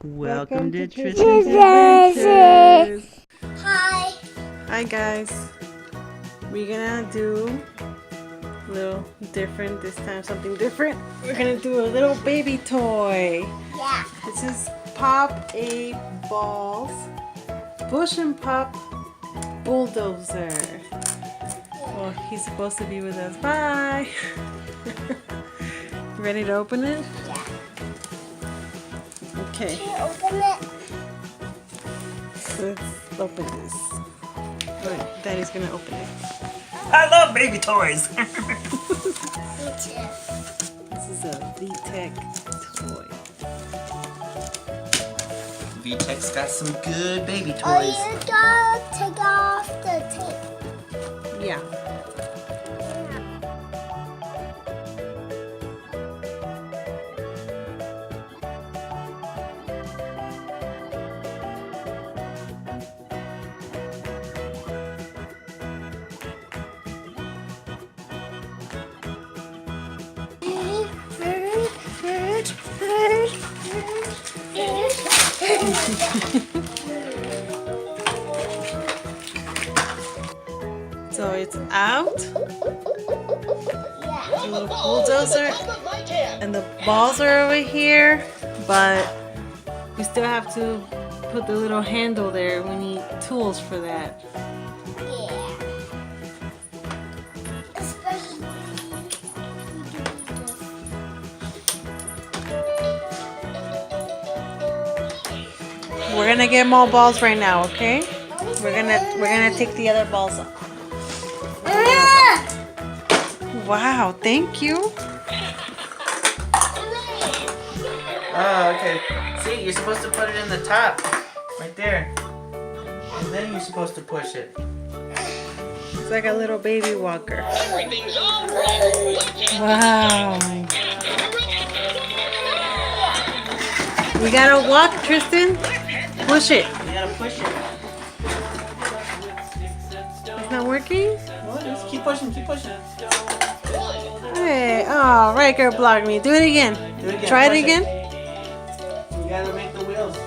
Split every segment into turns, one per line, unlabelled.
Welcome to Tristan's Adventures.
Hi.
Hi guys. We're gonna do a little different this time, something different. We're gonna do a little baby toy.
Yeah.
This is Pop A Balls Bush and Pop Bulldozer. Well, he's supposed to be with us. Bye. Ready to open it?
Yeah.
Okay.
Can you open it?
Let's open this. Right, Daddy's gonna open it.
I love baby toys.
Me too.
This is a VTech toy.
VTech's got some good baby toys.
Oh, you gotta take off the tape.
Yeah. So it's out. The little bulldozer. And the balls are over here. But we still have to put the little handle there. We need tools for that.
Yeah. Especially
We're gonna get more balls right now, okay? We're gonna take the other balls off. Wow, thank you.
Oh, okay. See, you're supposed to put it in the top. Right there. And then you're supposed to push it.
It's like a little baby walker.
Everything's all right.
Wow. We gotta walk, Tristan. Push it.
You gotta push it.
It's not working?
Well, just keep pushing, keep pushing.
Hey, oh, Ryker blocked me. Do it again.
Do it again.
Try it
Push
again.
You gotta make the wheels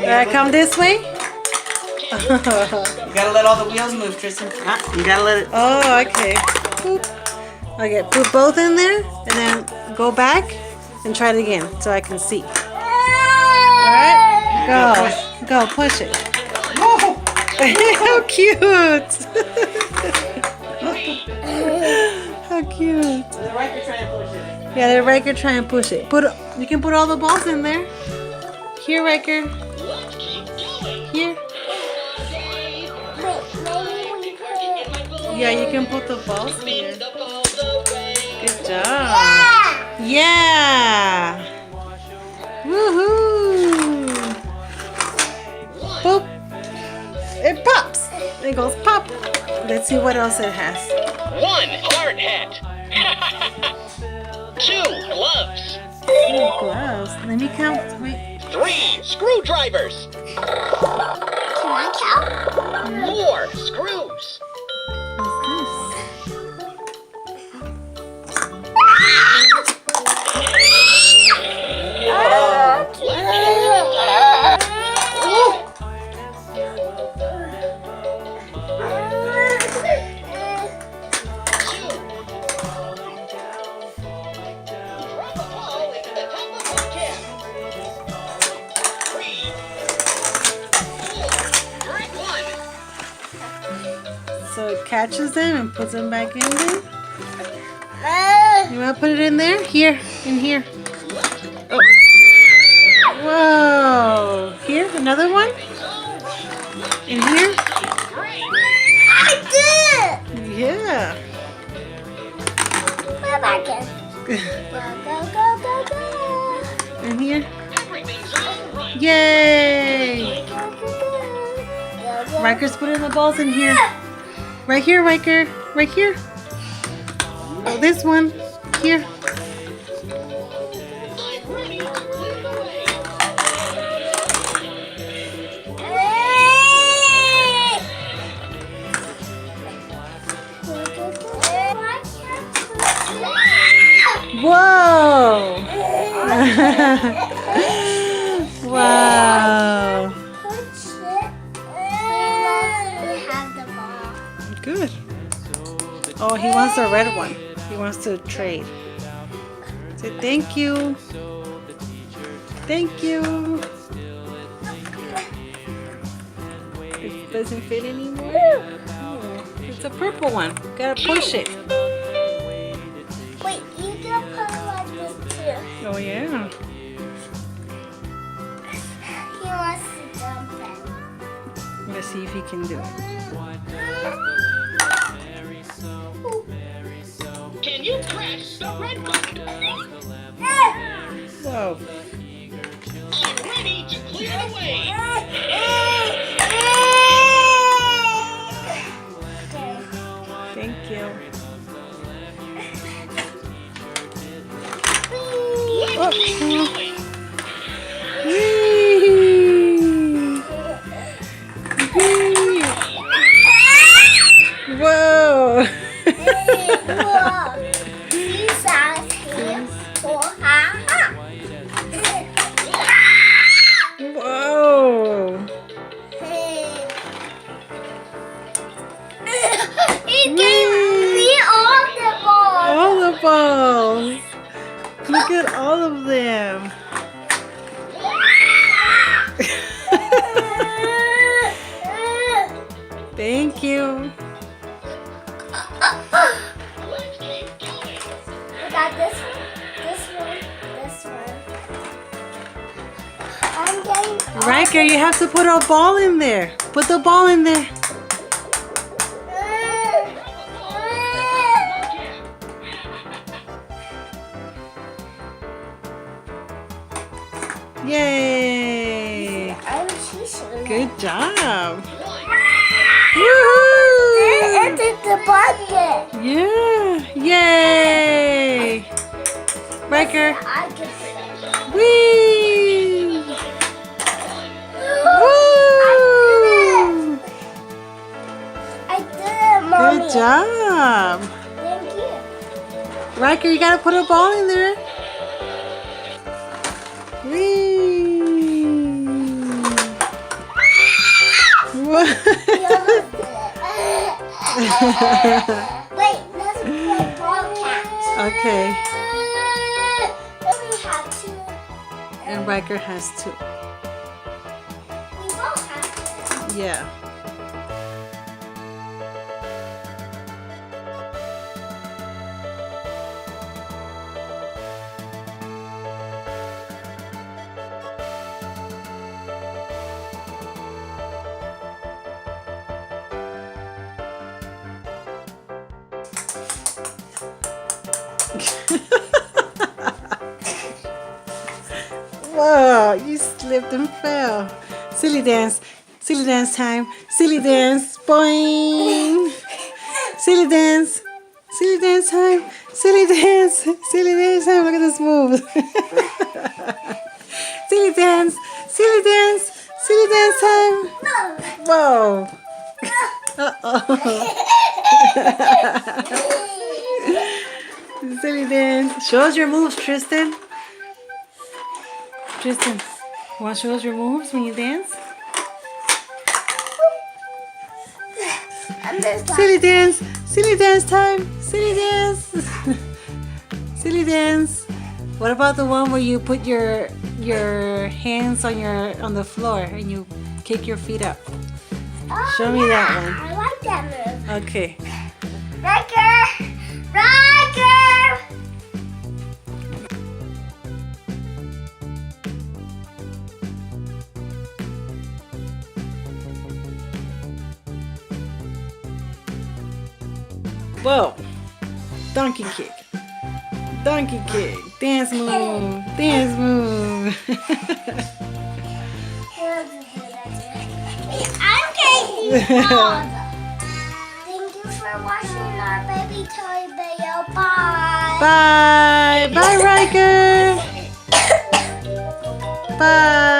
move.
Come this way.
You gotta let all the wheels move, Tristan. You gotta let it.
Oh, okay. Boop. Okay, put both in there and then go back and try it again so I can see. Alright? Go, push it. How cute! How cute!
The Ryker try and push it.
Yeah, the Ryker try and push it. You can put all the balls in there. Here, Ryker. Here. Yeah, you can put the balls here. Good job. Yeah. Woohoo! Boop. It pops. It goes pop. Let's see what else it has.
1 hard hat. 2 gloves.
Oh, gloves. Let me count. Wait.
3 screwdrivers.
Can I count?
4 screws.
What's this? So it catches them and puts them back in there. You want to put it in there? Here, in here. Oh. Whoa. Here, another one. In here.
I did it!
Yeah.
Where back in? Go.
In here.
Everything's all right.
Yay. Ryker's putting the balls in here. Right here, Ryker. Right here. Oh, this one. Here.
I'm ready to lead the way.
Hey!
Whoa! Wow!
Have the ball.
Good. Oh, he wants the red one. He wants to trade. Say thank you. Thank you. It doesn't fit anymore. Oh, it's a purple one. Gotta push it.
Wait, you can put it like this too.
Oh yeah.
He wants to jump it.
Let's see if he can do it.
Can you press the red button?
Whoa.
I'm ready to clear the way.
Thank you.
Let's keep going.
Whee! Whee! Whoa! Whoa!
He gave me all the balls.
All the balls. Look at all of them. Thank you.
Let's keep going.
We got this one, this one, this one. I'm getting all
Ryker, you have to put a ball in there. Put the ball in there. Yay!
I'm chasing.
Good job.
It
Woohoo!
did the bucket.
Yeah! Yay! Ryker.
I can put it.
Whee! Woo!
I did it, Mommy.
Good job.
Thank you.
Ryker, you gotta put a ball in there. Whee! Whoa.
You almost did it. Wait, let's play ball catch.
Okay,
We have two.
and Ryker has two.
We both have two.
Yeah. Whoa, you slipped and fell. Silly dance time. Silly dance, boing. Silly dance time. Silly dance time. Look at this move. Silly dance time. Whoa. Uh-oh. Silly dance. Show us your moves, Tristan. Tristan, want to show us your moves when you dance?
I'm just like,
Silly dance time. Silly dance. Silly dance. What about the one where you put your hands on the floor and you kick your feet up?
oh,
Show me that one.
I like that move.
Okay.
Ryker! Ryker!
Whoa. Donkey kick. Dance move.
I'm Katie Paul. Thank you for watching our baby toy video. Bye.
Bye. Bye, Ryker. Bye.